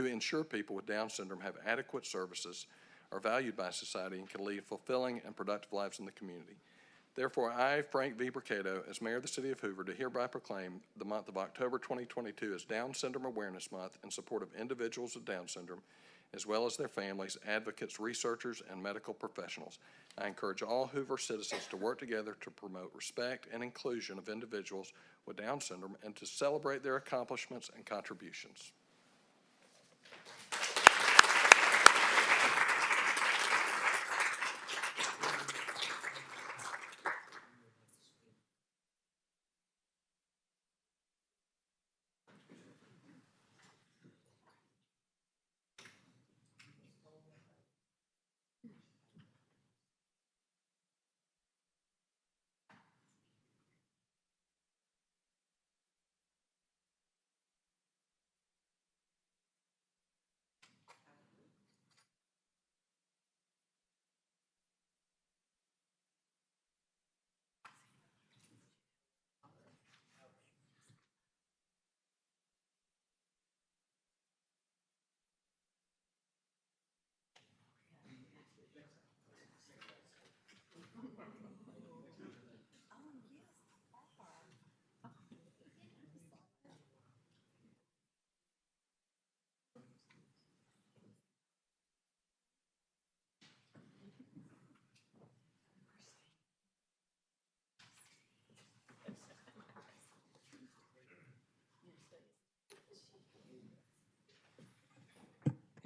to ensure people with Down syndrome have adequate services, are valued by society, and can lead fulfilling and productive lives in the community. Therefore, I, Frank V. Mercado, as Mayor of the City of Hoover, do hereby proclaim the month of October 2022 as Down Syndrome Awareness Month in support of individuals with Down syndrome, as well as their families, advocates, researchers, and medical professionals. I encourage all Hoover citizens to work together to promote respect and inclusion of individuals with Down syndrome and to celebrate their accomplishments and contributions.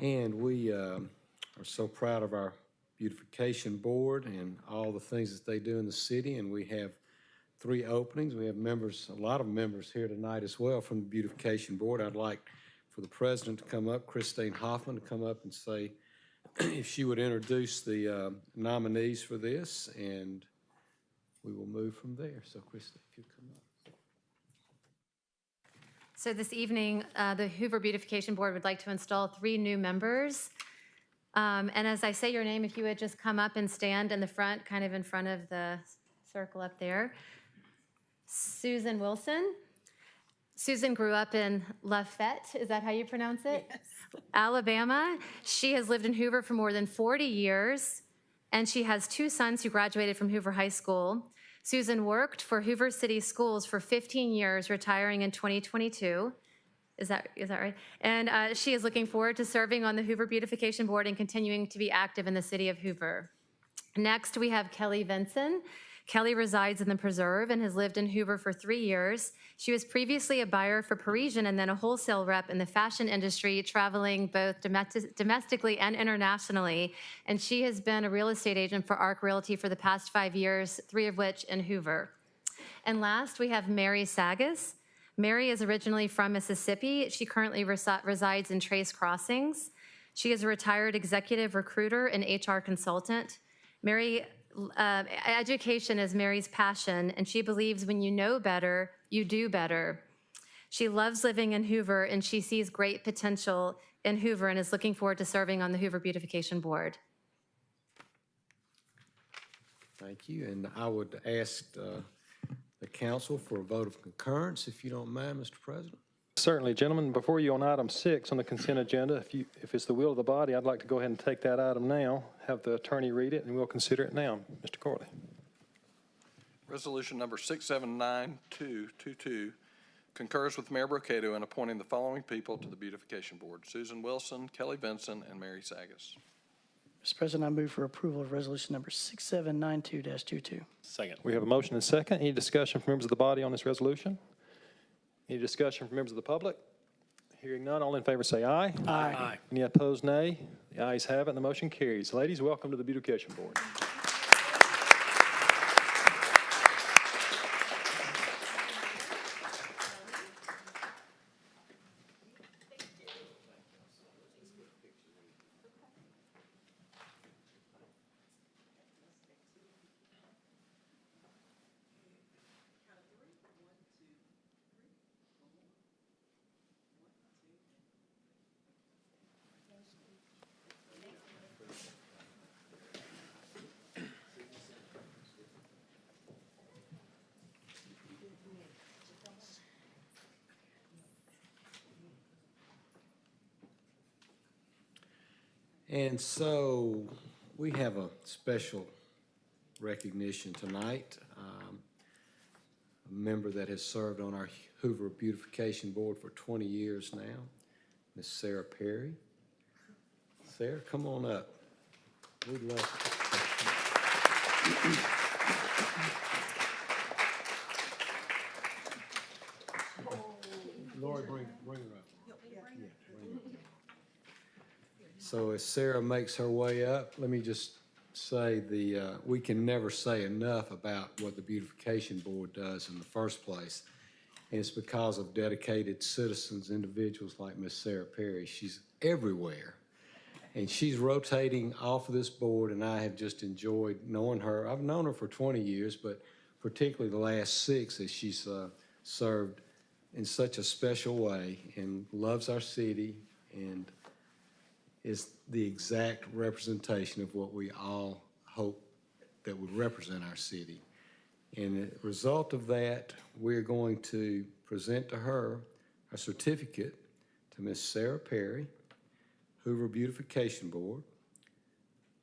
And we are so proud of our beautification board and all the things that they do in the city. And we have 3 openings. We have members, a lot of members here tonight as well from the beautification board. I'd like for the president to come up, Christine Hoffman, to come up and say if she would introduce the nominees for this, and we will move from there. So, Christine, if you come up. So this evening, the Hoover Beautification Board would like to install 3 new members. And as I say your name, if you would just come up and stand in the front, kind of in front of the circle up there. Susan Wilson. Susan grew up in Lafayette, is that how you pronounce it? Yes. Alabama. She has lived in Hoover for more than 40 years, and she has 2 sons who graduated from Hoover High School. Susan worked for Hoover City Schools for 15 years, retiring in 2022. Is that right? And she is looking forward to serving on the Hoover Beautification Board and continuing to be active in the city of Hoover. Next, we have Kelly Vinson. Kelly resides in the Preserve and has lived in Hoover for 3 years. She was previously a buyer for Parisian and then a wholesale rep in the fashion industry, traveling both domestically and internationally. And she has been a real estate agent for ARC Realty for the past 5 years, 3 of which in Hoover. And last, we have Mary Sagas. Mary is originally from Mississippi. She currently resides in Trace Crossings. She is a retired executive recruiter and HR consultant. Mary education is Mary's passion, and she believes when you know better, you do better. She loves living in Hoover, and she sees great potential in Hoover and is looking forward to serving on the Hoover Beautification Board. Thank you. And I would ask the council for a vote of concurrence, if you don't mind, Mr. President. Certainly, gentlemen. Before you on item 6 on the consent agenda, if it's the will of the body, I'd like to go ahead and take that item now, have the attorney read it, and we'll consider it now. Mr. Corley. Resolution number 679222 concurs with Mayor Mercado in appointing the following people to the Beautification Board: Susan Wilson, Kelly Vinson, and Mary Sagas. Mr. President, I move for approval of resolution number 6792-22. Second. We have a motion and a second. Any discussion from members of the body on this resolution? Any discussion from members of the public? Hearing none, all in favor say aye. Aye. Any opposed, nay. The ayes have it, and the motion carries. Ladies, welcome to the Beautification Board. And so we have a special recognition tonight. A member that has served on our Hoover Beautification Board for 20 years now, Miss Sarah Perry. Sarah, come on up. We'd love Lori, bring her up. Yeah, bring her up. So as Sarah makes her way up, let me just say we can never say enough about what the Beautification Board does in the first place. And it's because of dedicated citizens, individuals like Miss Sarah Perry. She's everywhere. And she's rotating off of this board, and I have just enjoyed knowing her. I've known her for 20 years, but particularly the last 6 as she's served in such a special way and loves our city and is the exact representation of what we all hope that would represent our city. And as a result of that, we're going to present to her a certificate to Miss Sarah Perry, Hoover Beautification Board.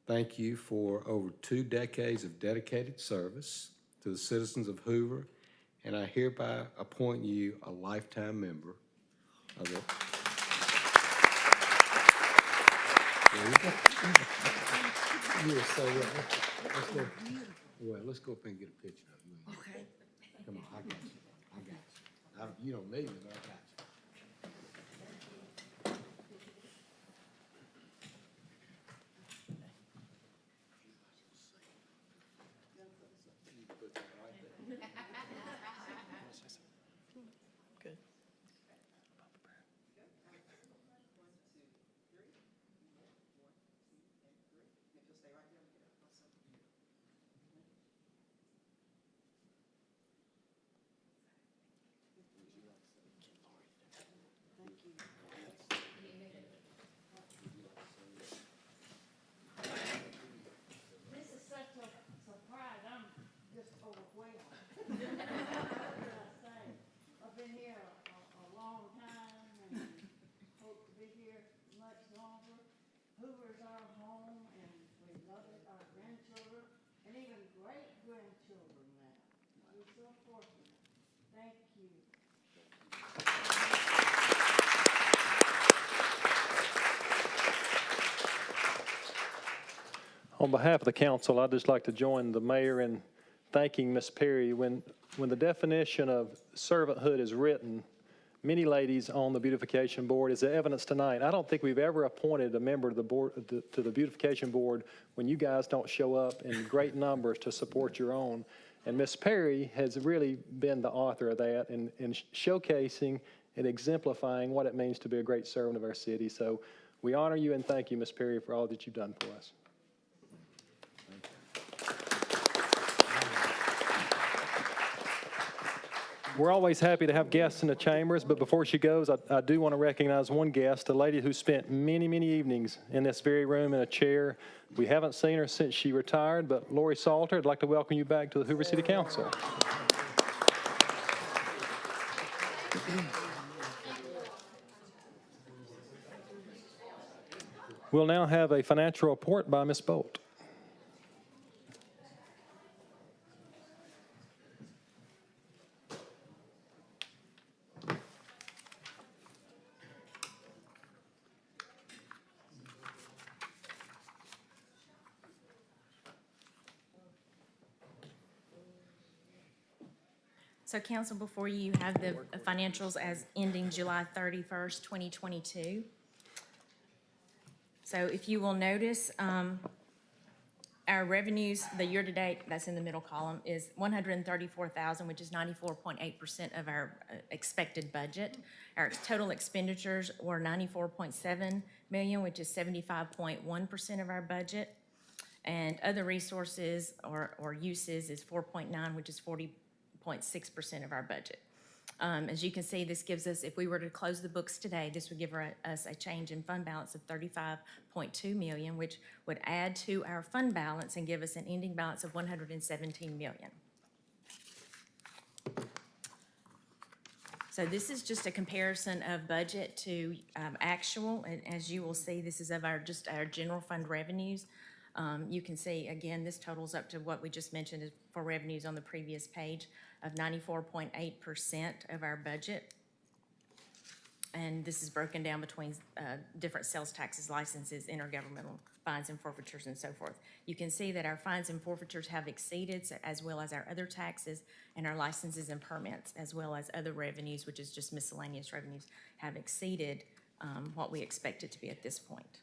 Thank you for over 2 decades of dedicated service to the citizens of Hoover, and I hereby appoint you a lifetime member of it. There you go. You were so well. Let's go up and get a picture of you. Okay. Come on, I got you. You don't need me, but I got you. Good. This is such a surprise, I'm just overwhelmed. What can I say? I've been here a long time and hope to be here much longer. Hoover's our home and we love it, our grandchildren, and even great-grandchildren now. We're so fortunate. Thank you. On behalf of the council, I'd just like to join the mayor in thanking Ms. Perry. When the definition of servanthood is written, many ladies on the beautification board, is evidence tonight. I don't think we've ever appointed a member of the board to the beautification board when you guys don't show up in great numbers to support your own. And Ms. Perry has really been the author of that and showcasing and exemplifying what it means to be a great servant of our city. So we honor you and thank you, Ms. Perry, for all that you've done for us. We're always happy to have guests in the chambers, but before she goes, I do want to recognize one guest, a lady who spent many, many evenings in this very room in a chair. We haven't seen her since she retired, but Lori Salter, I'd like to welcome you back to the Hoover City Council. We'll now have a financial report by Ms. Bolt. So council, before you have the financials as ending July 31st, 2022. So if you will notice, our revenues, the year-to-date, that's in the middle column, is $134,000, which is 94.8% of our expected budget. Our total expenditures were $94.7 million, which is 75.1% of our budget. And other resources or uses is 4.9, which is 40.6% of our budget. As you can see, this gives us, if we were to close the books today, this would give us a change in fund balance of $35.2 million, which would add to our fund balance and give us an ending balance of $117 million. So this is just a comparison of budget to actual, and as you will see, this is of just our general fund revenues. You can see, again, this totals up to what we just mentioned is for revenues on the previous page of 94.8% of our budget. And this is broken down between different sales taxes, licenses, intergovernmental fines and forfeitures, and so forth. You can see that our fines and forfeitures have exceeded, as well as our other taxes and our licenses and permits, as well as other revenues, which is just miscellaneous revenues, have exceeded what we expected to be at this point.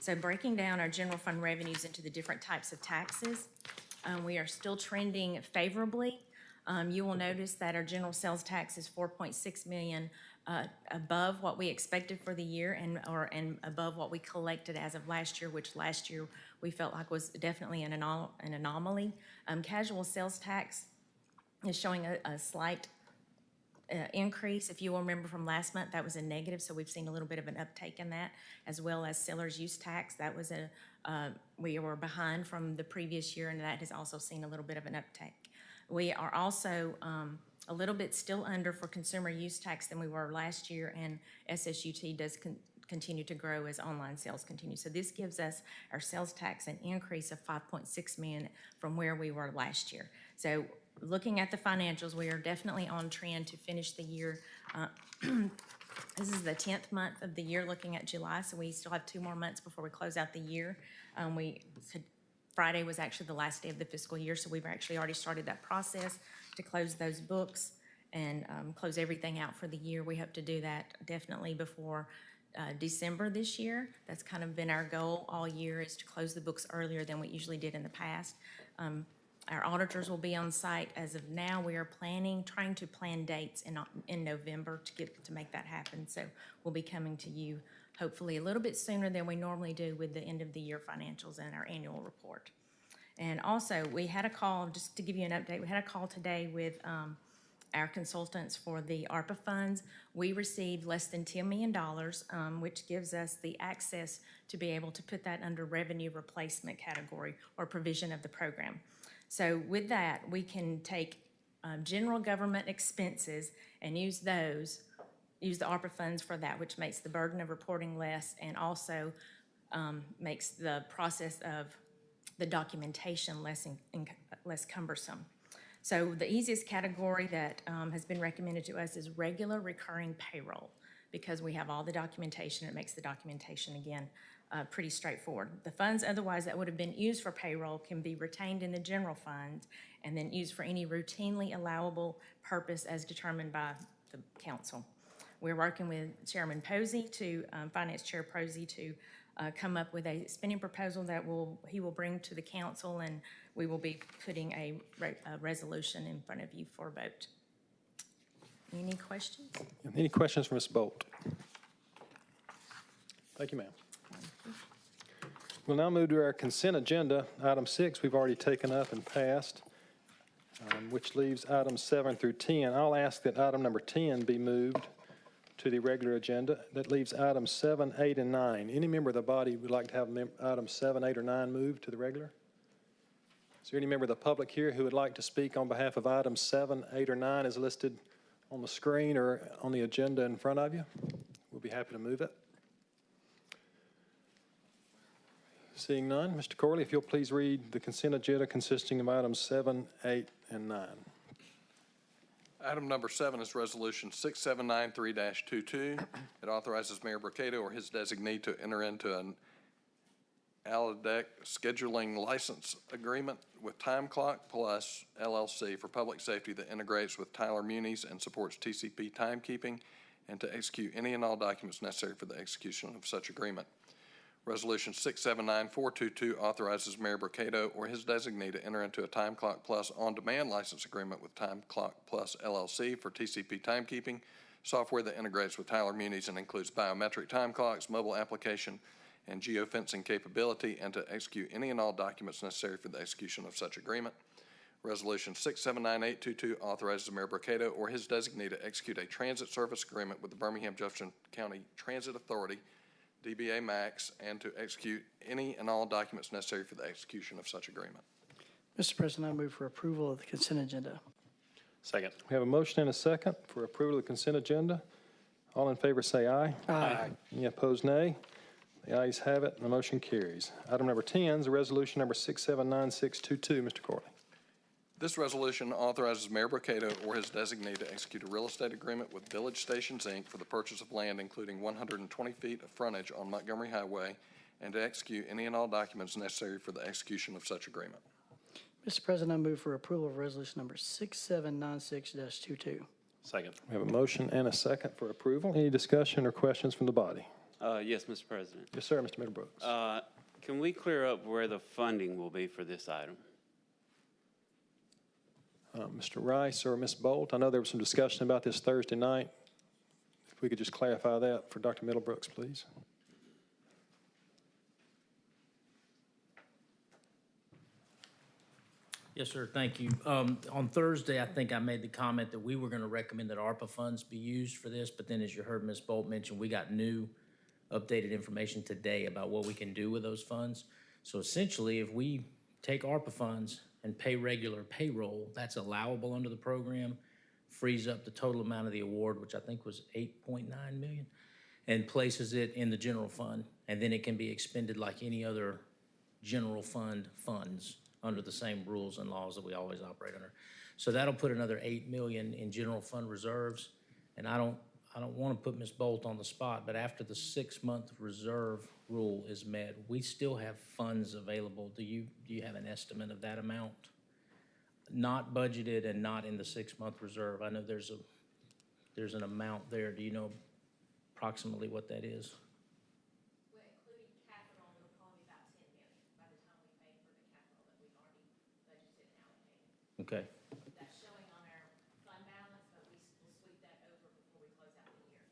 So breaking down our general fund revenues into the different types of taxes, we are still trending favorably. You will notice that our general sales tax is 4.6 million above what we expected for the year and above what we collected as of last year, which last year we felt like was definitely an anomaly. Casual sales tax is showing a slight increase. If you will remember from last month, that was a negative, so we've seen a little bit of an uptake in that, as well as seller's use tax. That was we were behind from the previous year, and that has also seen a little bit of an uptake. We are also a little bit still under for consumer use tax than we were last year, and SSUT does continue to grow as online sales continue. So this gives us our sales tax an increase of 5.6 million from where we were last year. So looking at the financials, we are definitely on trend to finish the year. This is the 10th month of the year, looking at July, so we still have 2 more months before we close out the year. Friday was actually the last day of the fiscal year, so we've actually already started that process to close those books and close everything out for the year. We hope to do that definitely before December this year. That's kind of been our goal all year, is to close the books earlier than we usually did in the past. Our auditors will be on site. As of now, we are trying to plan dates in November to make that happen. So we'll be coming to you hopefully a little bit sooner than we normally do with the end of the year financials and our annual report. And also, we had a call, just to give you an update, we had a call today with our consultants for the ARPA funds. We received less than $10 million, which gives us the access to be able to put that under revenue replacement category or provision of the program. So with that, we can take general government expenses and use the ARPA funds for that, which makes the burden of reporting less and also makes the process of the documentation less cumbersome. So the easiest category that has been recommended to us is regular recurring payroll, because we have all the documentation. It makes the documentation, again, pretty straightforward. The funds otherwise that would have been used for payroll can be retained in the general fund and then used for any routinely allowable purpose as determined by the council. We're working with Chairman Posey Finance Chair Posey to come up with a spending proposal that he will bring to the council, and we will be putting a resolution in front of you for a vote. Any questions? Any questions for Ms. Bolt? Thank you, ma'am. We'll now move to our consent agenda. Item 6 we've already taken up and passed, which leaves items 7 through 10. I'll ask that item number 10 be moved to the regular agenda. That leaves items 7, 8, and 9. Any member of the body would like to have items 7, 8, or 9 moved to the regular? Is there any member of the public here who would like to speak on behalf of items 7, 8, or 9 as listed on the screen or on the agenda in front of you? We'll be happy to move it. Seeing none, Mr. Corley, if you'll please read the consent agenda consisting of items 7, 8, and 9. Item number 7 is Resolution 6793-22. It authorizes Mayor Mercado or his designee to enter into an ALADEC scheduling license agreement with Time Clock Plus LLC for public safety that integrates with Tyler Muni's and supports TCP timekeeping, and to execute any and all documents necessary for the execution of such agreement. Resolution 679422 authorizes Mayor Mercado or his designee to enter into a Time Clock Plus on-demand license agreement with Time Clock Plus LLC for TCP timekeeping software that integrates with Tyler Muni's and includes biometric time clocks, mobile application, and geofencing capability, and to execute any and all documents necessary for the execution of such agreement. Resolution 679822 authorizes Mayor Mercado or his designee to execute a transit service agreement with the Birmingham-Jefferson County Transit Authority, DBA Max, and to execute any and all documents necessary for the execution of such agreement. Mr. President, I move for approval of the consent agenda. Second. We have a motion and a second for approval of the consent agenda. All in favor say aye. Aye. Any opposed, nay. The ayes have it, and the motion carries. Item number 10 is a resolution number 679622. Mr. Corley. This resolution authorizes Mayor Brocato or his designee to execute a real estate agreement with Village Stations, Inc. for the purchase of land including 120 feet of frontage on Montgomery Highway and to execute any and all documents necessary for the execution of such agreement. Mr. President, I move for approval of resolution number 6796-22. Second. We have a motion and a second for approval. Any discussion or questions from the body? Yes, Mr. President. Yes, sir, Mr. Middlebrooks. Can we clear up where the funding will be for this item? Mr. Rice or Ms. Bolt, I know there was some discussion about this Thursday night. If we could just clarify that for Dr. Middlebrooks, please. Yes, sir, thank you. On Thursday, I think I made the comment that we were going to recommend that ARPA funds be used for this, but then as you heard Ms. Bolt mention, we got new updated information today about what we can do with those funds. So essentially, if we take ARPA funds and pay regular payroll, that's allowable under the program, frees up the total amount of the award, which I think was 8.9 million, and places it in the general fund, and then it can be expended like any other general fund funds under the same rules and laws that we always operate under. So that'll put another 8 million in general fund reserves. And I don't want to put Ms. Bolt on the spot, but after the 6-month reserve rule is met, we still have funds available. Do you have an estimate of that amount? Not budgeted and not in the 6-month reserve. I know there's an amount there. Do you know approximately what that is? Well, including capital, it'll probably be about 10 million by the time we pay for the capital that we've already budgeted and allocated. Okay. That's showing on our fund balance, but we'll sweep that over before we close out the year.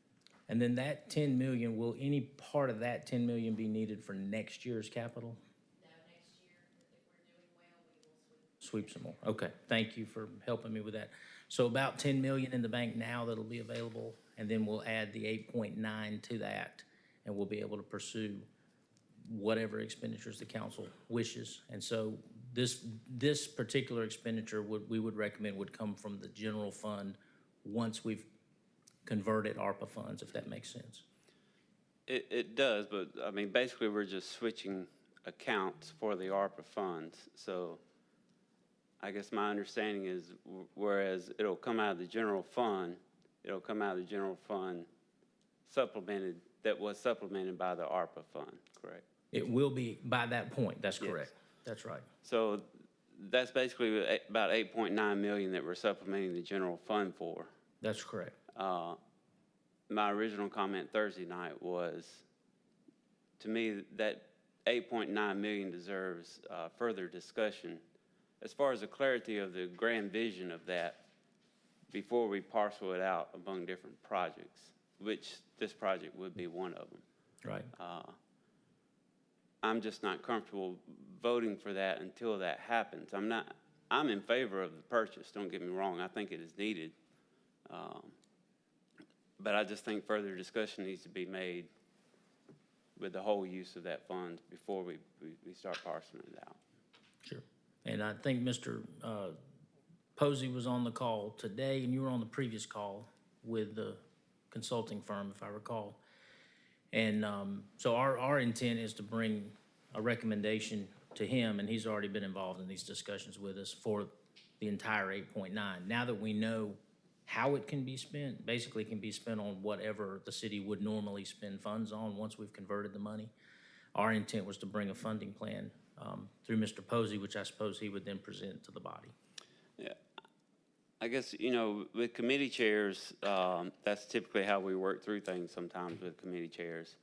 And then that 10 million, will any part of that 10 million be needed for next year's capital? No, next year, if we're doing well, we will Sweep sweep. some more. Okay, thank you for helping me with that. So about 10 million in the bank now that'll be available, and then we'll add the 8.9 to that, and we'll be able to pursue whatever expenditures the council wishes. And so this particular expenditure we would recommend would come from the general fund once we've converted ARPA funds, if that makes sense. It does, but I mean, basically, we're just switching accounts for the ARPA funds. So I guess my understanding is, whereas it'll come out of the general fund, supplemented, that was supplemented by the ARPA fund, correct? It will be by that point, that's correct. That's right. So that's basically about 8.9 million that we're supplementing the general fund for. That's correct. My original comment Thursday night was, to me, that 8.9 million deserves further discussion as far as the clarity of the grand vision of that before we parcel it out among different projects, which this project would be one of them. Right. I'm just not comfortable voting for that until that happens. I'm in favor of the purchase, don't get me wrong. I think it is needed. But I just think further discussion needs to be made with the whole use of that fund before we start parceling it out. Sure. And I think Mr. Posey was on the call today, and you were on the previous call with the consulting firm, if I recall. And so our intent is to bring a recommendation to him, and he's already been involved in these discussions with us for the entire 8.9. Now that we know how it can be spent, basically it can be spent on whatever the city would normally spend funds on once we've converted the money. Our intent was to bring a funding plan through Mr. Posey, which I suppose he would then present to the body. Yeah, I guess, with committee chairs, that's typically how we work through things sometimes with committee chairs.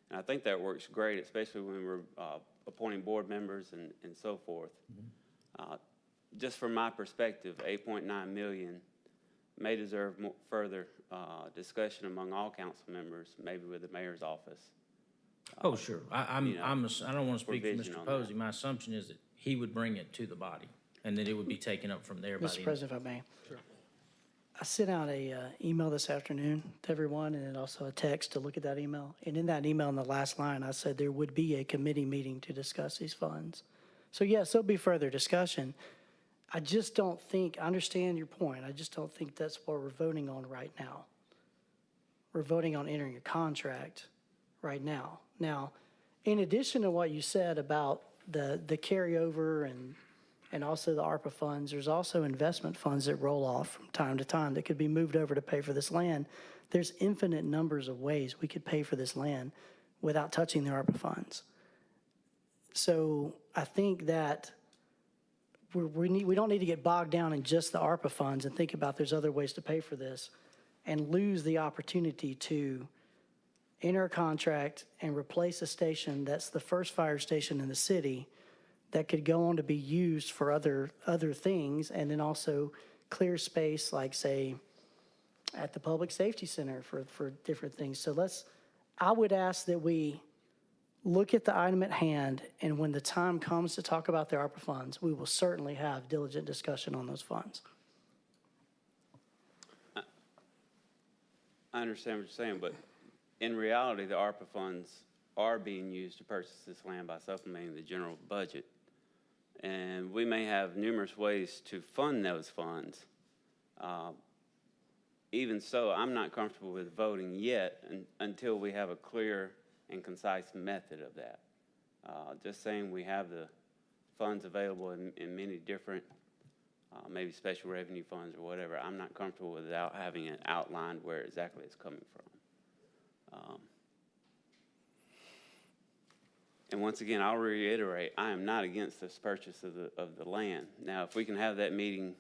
And I think that works great, especially when we're appointing board members and so forth. Mm-hmm. Just from my perspective, 8.9 million may deserve further discussion among all council members, maybe with the mayor's office. Oh, sure. I don't want to speak for vision Mr. on Posey. that. My assumption is that he would bring it to the body, and that it would be taken up from there by the Mr. end. President, if I may. Sure. I sent out a email this afternoon to everyone, and then also a text to look at that email. And in that email, in the last line, I said there would be a committee meeting to discuss these funds. So yes, there'll be further discussion. I just don't think, I understand your point. I just don't think that's what we're voting on right now. We're voting on entering a contract right now. Now, in addition to what you said about the carryover and also the ARPA funds, there's also investment funds that roll off from time to time that could be moved over to pay for this land. There's infinite numbers of ways we could pay for this land without touching the ARPA funds. So I think that we don't need to get bogged down in just the ARPA funds and think about there's other ways to pay for this and lose the opportunity to enter a contract and replace a station that's the first fire station in the city that could go on to be used for other things, and then also clear space, like, say, at the Public Safety Center for different things. So I would ask that we look at the item at hand, and when the time comes to talk about the ARPA funds, we will certainly have diligent discussion on those funds. I understand what you're saying, but in reality, the ARPA funds are being used to purchase this land by supplementing the general budget. And we may have numerous ways to fund those funds. Even so, I'm not comfortable with voting yet until we have a clear and concise method of that. Just saying we have the funds available in many different, maybe special revenue funds or whatever, I'm not comfortable without having it outlined where exactly it's coming from. And once again, I'll reiterate, I am not against this purchase of the land. Now, if we can have that meeting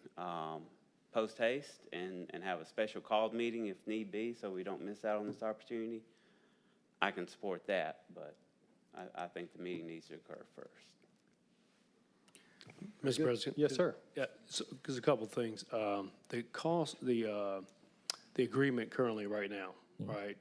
post haste and have a special called meeting if need be, so we don't miss out on this opportunity, I can support that, but I think the meeting needs to occur first. Mr. President? Yes, sir. Yeah, because a couple of things. The cost, the agreement currently right now, right?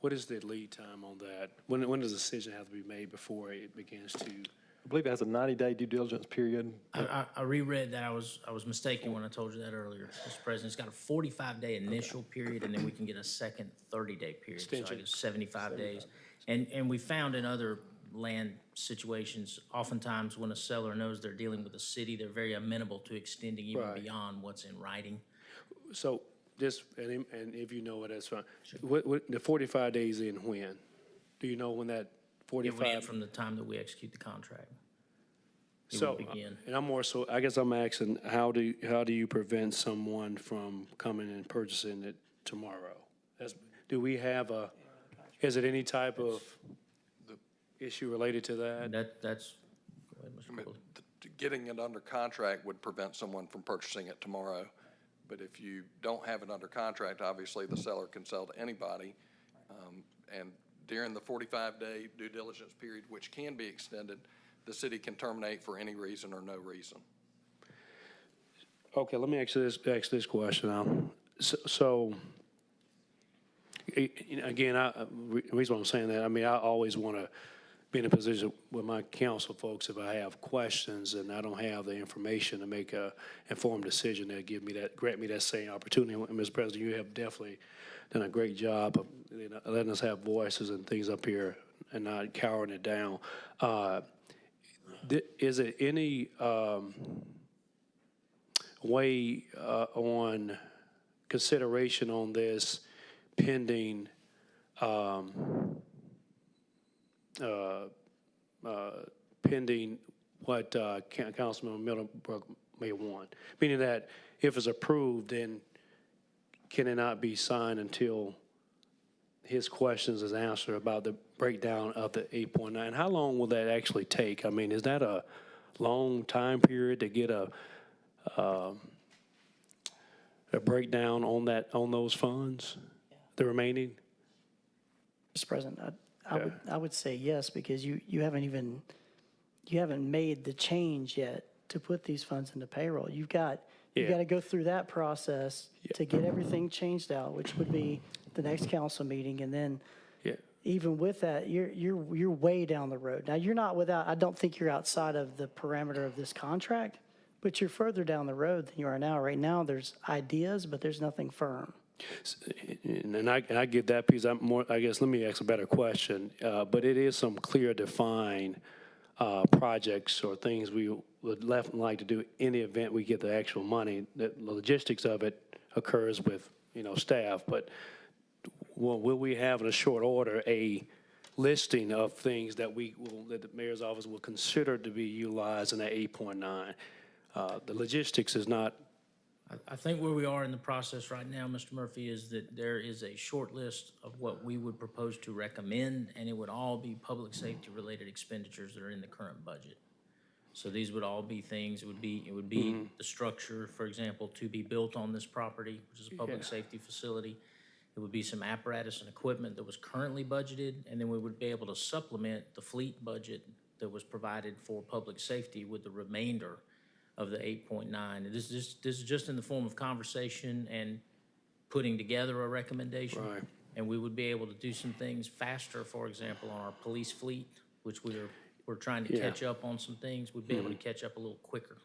What is the lead time on that? When does a decision have to be made before it begins to? I believe it has a 90-day due diligence period. I reread that. I was mistaken when I told you that earlier, Mr. President. It's got a 45-day initial period, and then we can get a second 30-day period. So I Extension. guess 75 days. And we found in other land situations, oftentimes when a seller knows they're dealing with a city, they're very amenable to extending even Right. beyond what's in writing. So just, and if you know it, that's fine. What, the 45 days in when? Do you know when that It ran 45? from the time that we execute the contract. It So, would begin. and I'm more so, I guess I'm asking, how do you prevent someone from coming and purchasing it tomorrow? Do we have is it any type of issue related to that? That's, go ahead, Mr. Cooley. Getting it under contract would prevent someone from purchasing it tomorrow. But if you don't have it under contract, obviously the seller can sell to anybody. And during the 45-day due diligence period, which can be extended, the city can terminate for any reason or no reason. Okay, let me ask this question now. So again, the reason why I'm saying that, I mean, I always want to be in a position with my council folks, if I have questions and I don't have the information to make a informed decision, that grant me that same opportunity. And Mr. President, you have definitely done a great job of letting us have voices and things up here and not cowering it down. Is it any way on consideration on this pending pending what Councilman Middlebrook may want? Meaning that if it's approved, then can it not be signed until his questions is answered about the breakdown of the 8.9? How long will that actually take? I mean, is that a long time period to get a breakdown on those funds, the remaining? Mr. President, I would say yes, because you haven't made the change yet to put these funds into payroll. You've got to go through that process to get everything changed out, which would be the next council meeting, and then even with that, you're way down the road. Now, you're not without. I don't think you're outside of the parameter of this contract, but you're further down the road than you are now. Right now, there's ideas, but there's nothing firm. And I get that piece. I guess let me ask a better question. But it is some clear defined projects or things we would like to do in the event we get the actual money. The logistics of it occurs with, staff, but will we have in a short order a listing of things that that the mayor's office will consider to be utilized in that 8.9? The logistics is not. I think where we are in the process right now, Mr. Murphy, is that there is a short list of what we would propose to recommend, and it would all be public safety-related expenditures that are in the current budget. So these would all be things, it would be the structure, for example, to be built on this property, which is a public safety facility. It would be some apparatus and equipment that was currently budgeted, and then we would be able to supplement the fleet budget that was provided for public safety with the remainder of the 8.9. And this is just in the form of conversation and putting together a recommendation. Right. And we would be able to do some things faster, for example, on our police fleet, which we're trying to catch up on some things. We'd be able to catch up a little quicker.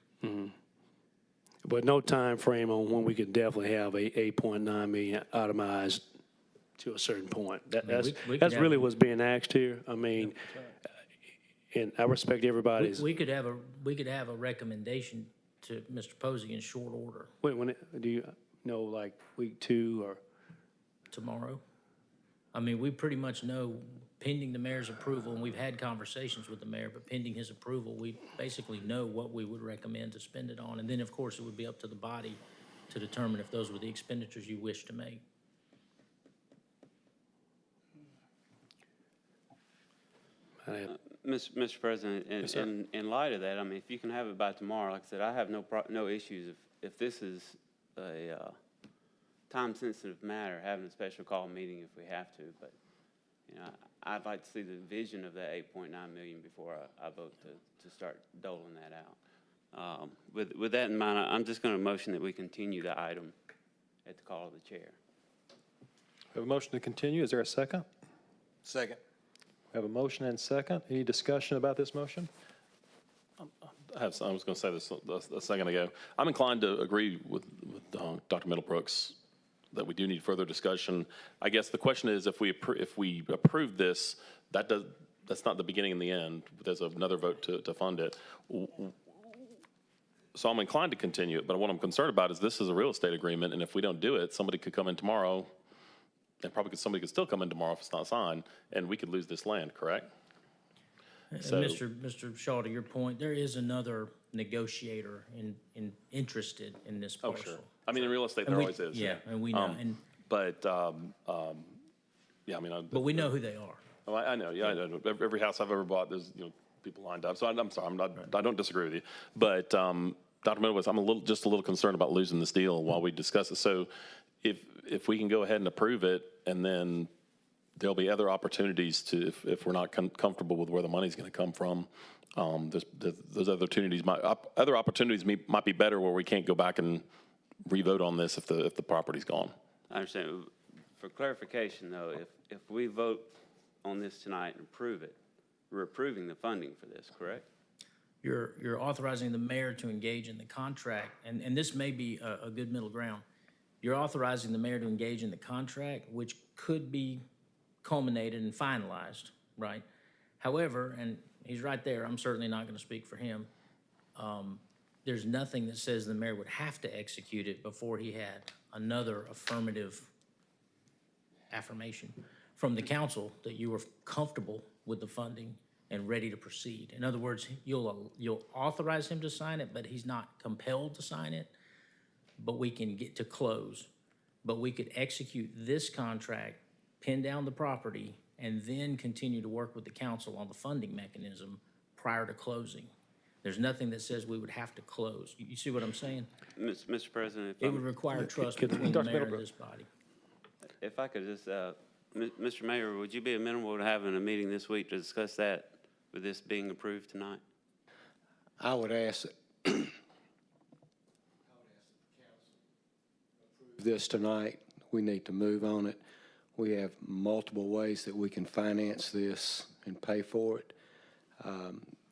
But no time frame on when we could definitely have a 8.9 million itemized to a certain point. That's have- really what's being asked here. I mean, and I respect everybody's. We could have a recommendation to Mr. Posey in short order Do you know, like week 2 or? tomorrow. I mean, we pretty much know, pending the mayor's approval, and we've had conversations with the mayor, but pending his approval, we basically know what we would recommend to spend it on. And then, of course, it would be up to the body to determine if those were the expenditures you wish to make. Mr. President, in light of that, I mean, if you can have it by tomorrow, like I said, I have no issues if this is a time-sensitive matter, having a special call meeting if we have to, but, I'd like to see the vision of that 8.9 million before I vote to start doling that out. With that in mind, I'm just going to motion that we continue the item at the call of the chair. We have a motion to continue. Is there a second? Second. We have a motion and second. Any discussion about this motion? I was going to say this a second ago. I'm inclined to agree with Dr. Middlebrooks that we do need further discussion. I guess the question is, if we approve this, that's not the beginning and the end. There's another vote to fund it. So I'm inclined to continue it, but what I'm concerned about is this is a real estate agreement, and if we don't do it, somebody could come in tomorrow, and somebody could still come in tomorrow if it's not signed, and we could lose this land, correct? And So- Mr. Shaw, to your point, there is another negotiator interested in this Oh, parcel. sure. I mean, in real estate, And there we- always is. Yeah, and we know, But, yeah, I mean. but we know who they are. Oh, I know, yeah, I know. Every house I've ever bought, there's, people lined up. So I'm sorry, I don't disagree with you. But, Dr. Middlebrooks, I'm just a little concerned about losing this deal while we discuss it. So if we can go ahead and approve it, and then there'll be other opportunities if we're not comfortable with where the money's going to come from, those opportunities might be better where we can't go back and revote on this if the property's gone. I understand. For clarification, though, if we vote on this tonight and approve it, we're approving the funding for this, correct? You're authorizing the mayor to engage in the contract, and this may be a good middle ground. You're authorizing the mayor to engage in the contract, which could be culminated and finalized, right? However, and he's right there, I'm certainly not going to speak for him. There's nothing that says the mayor would have to execute it before he had another affirmative affirmation from the council that you were comfortable with the funding and ready to proceed. In other words, you'll authorize him to sign it, but he's not compelled to sign it. But we can get to close. But we could execute this contract, pin down the property, and then continue to work with the council on the funding mechanism prior to closing. There's nothing that says we would have to close. You see what I'm saying? Mr. President, It would require trust between the mayor and this body. if I could just, Mr. Mayor, would you be amenable to having a meeting this week to discuss that with this being approved tonight? I would ask this tonight. We need to move on it. We have multiple ways that we can finance this and pay for it.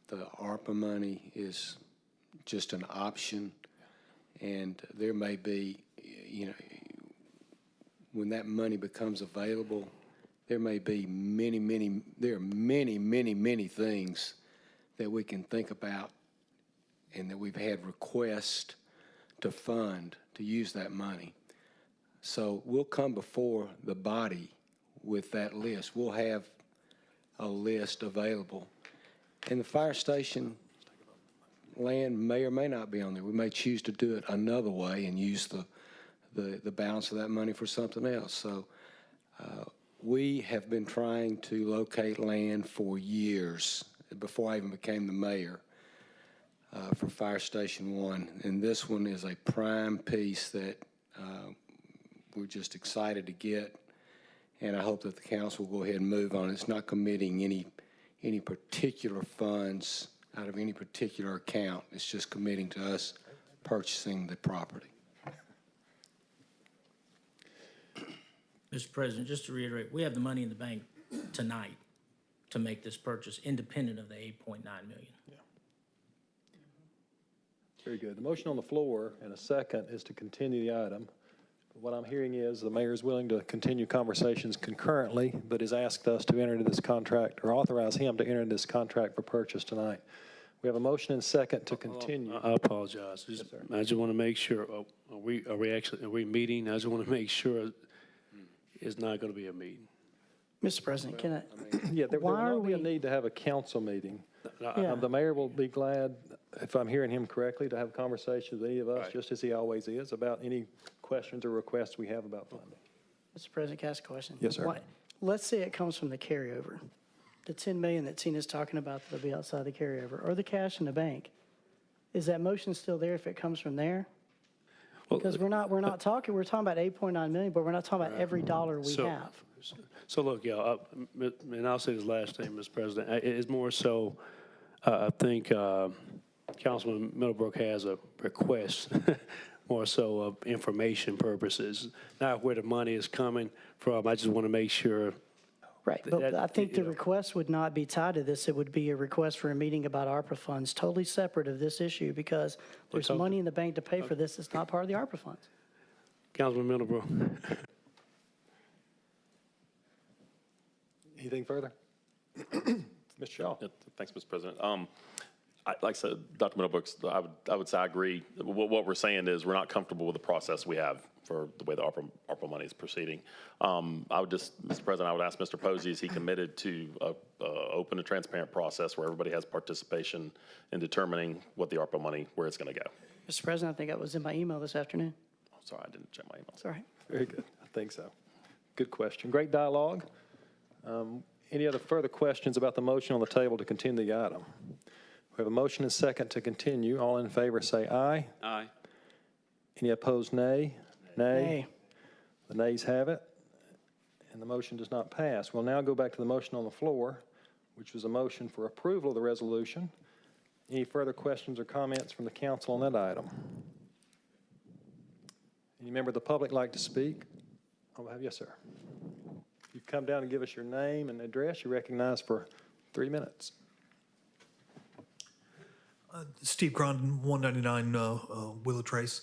The ARPA money is just an option, and there may be, when that money becomes available, there may be many things that we can think about and that we've had requests to fund to use that money. So we'll come before the body with that list. We'll have a list available. And the fire station land may or may not be on there. We may choose to do it another way and use the balance of that money for something else. So we have been trying to locate land for years, before I even became the mayor, for Fire Station 1. And this one is a prime piece that we're just excited to get. And I hope that the council will go ahead and move on. It's not committing any particular funds out of any particular account. It's just committing to us purchasing the property. Mr. President, just to reiterate, we have the money in the bank tonight to make this purchase independent of the 8.9 million. Very good. The motion on the floor and a second is to continue the item. What I'm hearing is the mayor is willing to continue conversations concurrently, but has asked us to enter into this contract, or authorize him to enter into this contract for purchase tonight. We have a motion and second to continue. I apologize. I just want to make sure, are we meeting? I just want to make sure it's not going to be a meeting. Mr. President, can I? Yeah, there will Why are not be a we- need to have a council meeting. Yeah. The mayor will be glad, if I'm hearing him correctly, to have a conversation with any of us, just as he always is, about any questions or requests we have about funding. Mr. President, can I ask a question? Yes, sir. Let's say it comes from the carryover. The 10 million that Tina's talking about that'll be outside the carryover, or the cash in the bank. Is that motion still there if it comes from there? Because we're not talking, we're talking about 8.9 million, but we're not talking about every dollar we have. So look, y'all, and I'll say this last thing, Mr. President. It's more so, I think Councilman Middlebrook has a request, more so of information purposes, not where the money is coming from. I just want to make sure. Right, but that, I think the you know. request would not be tied to this. It would be a request for a meeting about ARPA funds, totally separate of this issue, because there's okay. money in the bank to pay for this. It's not part of the ARPA funds. Councilman Middlebrook. Anything further? Mr. Shaw? Yeah, thanks, Mr. President. Like I said, Dr. Middlebrooks, I would say I agree. What we're saying is we're not comfortable with the process we have for the way the ARPA money is proceeding. I would just, Mr. President, I would ask Mr. Posey, is he committed to open and transparent process where everybody has participation in determining what the ARPA money, where it's going to go? Mr. President, I think that was in my email this afternoon. I'm sorry, I didn't check my email. It's all right. Very good. I think so. Good question. Great dialogue. Any other further questions about the motion on the table to continue the item? We have a motion and second to continue. All in favor say aye. Aye. Any opposed, nay? Nay. The nays have it, and the motion does not pass. We'll now go back to the motion on the floor, which was a motion for approval of the resolution. Any further questions or comments from the council on that item? Any member of the public like to speak? Yes, sir. You come down and give us your name and address. You're recognized for 3 minutes. Steve Grondin, 199 Willow Trace,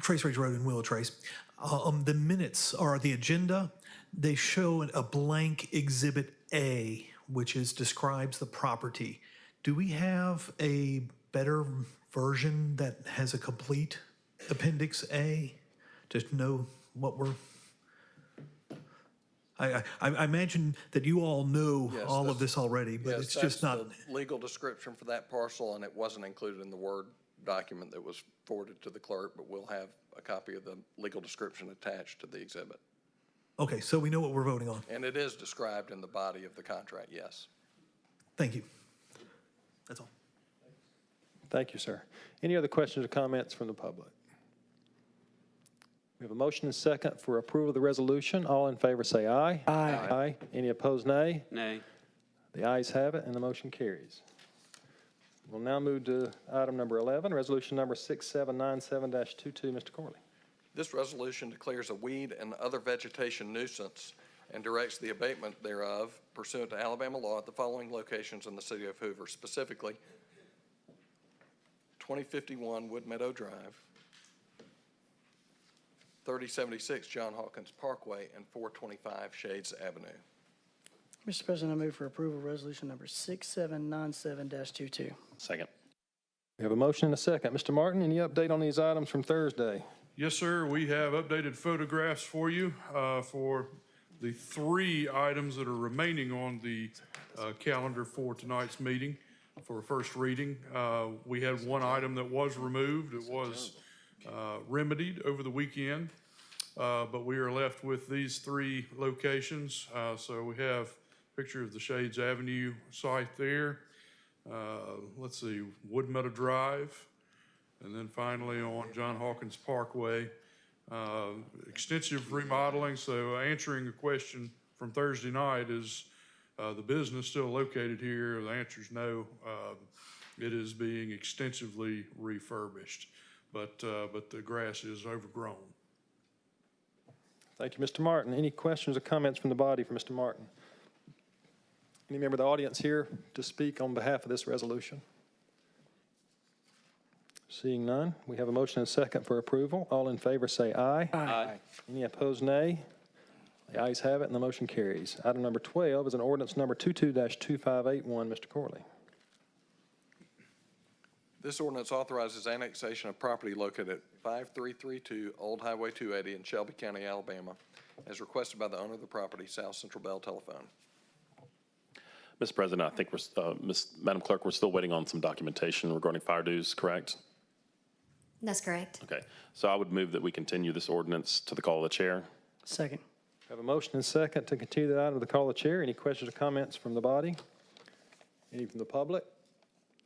Trace Ridge Road in Willow Trace. The minutes are the agenda. They show a blank Exhibit A, which describes the property. Do we have a better version that has a complete Appendix A to know what we're... I imagine that you all know Yes, all of that's- this already, but Yes, it's just not... that's the legal description for that parcel, and it wasn't included in the Word document that was forwarded to the clerk, but we'll have a copy of the legal description attached to the exhibit. Okay, so we know what we're voting on. And it is described in the body of the contract, yes. Thank you. That's all. Thank you, sir. Any other questions or comments from the public? We have a motion and second for approval of the resolution. All in favor say aye. Aye. Aye. Any opposed, nay? Nay. The ayes have it, and the motion carries. We'll now move to item number 11, resolution number 6797-22. Mr. Corley. This resolution declares a weed and other vegetation nuisance and directs the abatement thereof pursuant to Alabama law at the following locations in the city of Hoover, specifically 2051 Wood Meadow Drive, 3076 John Hawkins Parkway, and 425 Shades Avenue. Mr. President, I move for approval of resolution number 6797-22. Second. We have a motion and a second. Mr. Martin, any update on these items from Thursday? Yes, sir. We have updated photographs for you for the 3 items that are remaining on the calendar for tonight's meeting for first reading. We had one item that was removed. It was remedied over the weekend, but we are left with these 3 locations. So we have a picture of the Shades Avenue site there. Let's see, Wood Meadow Drive. And then finally on John Hawkins Parkway, extensive remodeling. So answering a question from Thursday night, is the business still located here? The answer is no. It is being extensively refurbished, but the grass is overgrown. Thank you, Mr. Martin. Any questions or comments from the body for Mr. Martin? Any member of the audience here to speak on behalf of this resolution? Seeing none, we have a motion and a second for approval. All in favor say aye. Aye. Any opposed, nay. The ayes have it, and the motion carries. Item number 12 is an ordinance number 22-2581. Mr. Corley. This ordinance authorizes annexation of property located at 5332 Old Highway 280 in Shelby County, Alabama, as requested by the owner of the property, South Central Bell Telephone. Mr. President, I think Madam Clerk, we're still waiting on some documentation regarding fire dues, correct? That's correct. Okay, so I would move that we continue this ordinance to the call of the chair. Second. We have a motion and a second to continue that item to the call of the chair. Any questions or comments from the body? Any from the public?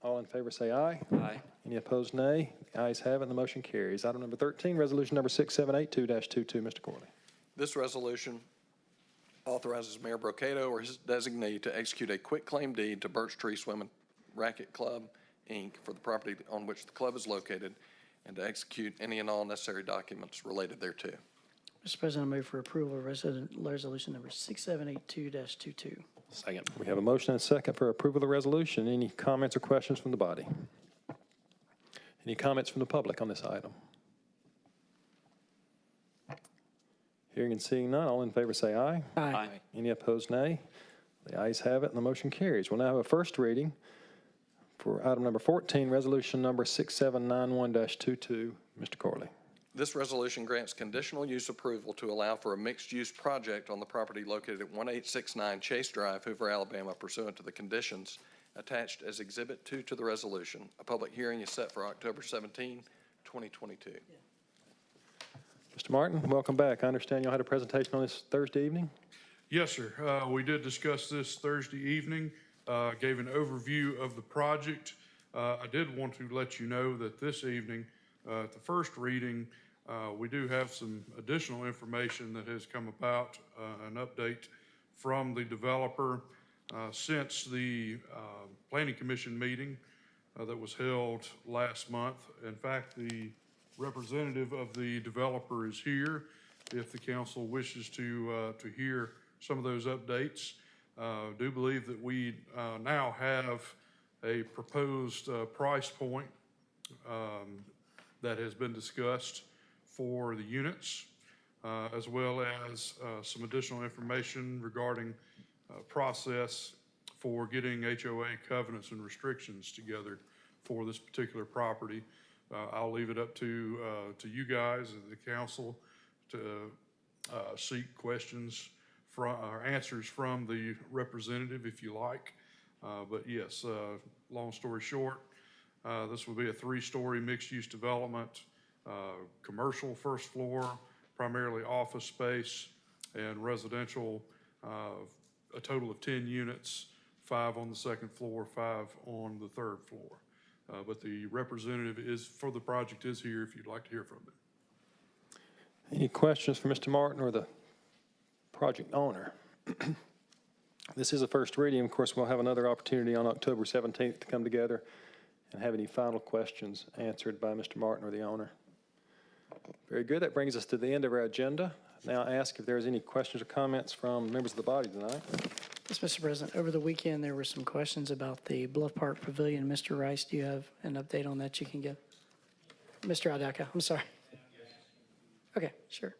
All in favor say aye. Aye. Any opposed, nay. The ayes have it, and the motion carries. Item number 13, resolution number 6782-22. Mr. Corley. This resolution authorizes Mayor Brocato or his designee to execute a quitclaim deed to Birch Tree Swim and Racket Club, Inc. for the property on which the club is located, and to execute any and all necessary documents related thereto. Mr. President, I move for approval of resolution number 6782-22. Second. We have a motion and a second for approval of the resolution. Any comments or questions from the body? Any comments from the public on this item? Hearing and seeing none, all in favor say aye. Aye. Any opposed, nay. The ayes have it, and the motion carries. We'll now have a first reading for item number 14, resolution number 6791-22. Mr. Corley. This resolution grants conditional use approval to allow for a mixed-use project on the property located at 1869 Chase Drive, Hoover, Alabama, pursuant to the conditions attached as Exhibit 2 to the resolution. A public hearing is set for October 17, 2022. Mr. Martin, welcome back. I understand you had a presentation on this Thursday evening? Yes, sir. We did discuss this Thursday evening, gave an overview of the project. I did want to let you know that this evening, at the first reading, we do have some additional information that has come about, an update from the developer since the Planning Commission meeting that was held last month. In fact, the representative of the developer is here if the council wishes to hear some of those updates. Do believe that we now have a proposed price point that has been discussed for the units, as well as some additional information regarding process for getting HOA covenants and restrictions together for this particular property. I'll leave it up to you guys and the council to seek questions or answers from the representative if you like. But yes, long story short, this will be a 3-story mixed-use development, commercial first floor, primarily office space, and residential, a total of 10 units, 5 on the second floor, 5 on the third floor. But the representative for the project is here if you'd like to hear from them. Any questions for Mr. Martin or the project owner? This is a first reading. Of course, we'll have another opportunity on October 17th to come together and have any final questions answered by Mr. Martin or the owner. Very good. That brings us to the end of our agenda. Now I ask if there's any questions or comments from members of the body tonight. Yes, Mr. President, over the weekend, there were some questions about the Bluff Park Pavilion. Mr. Rice, do you have an update on that you can give? Mr. Adaka, I'm sorry. Okay, sure.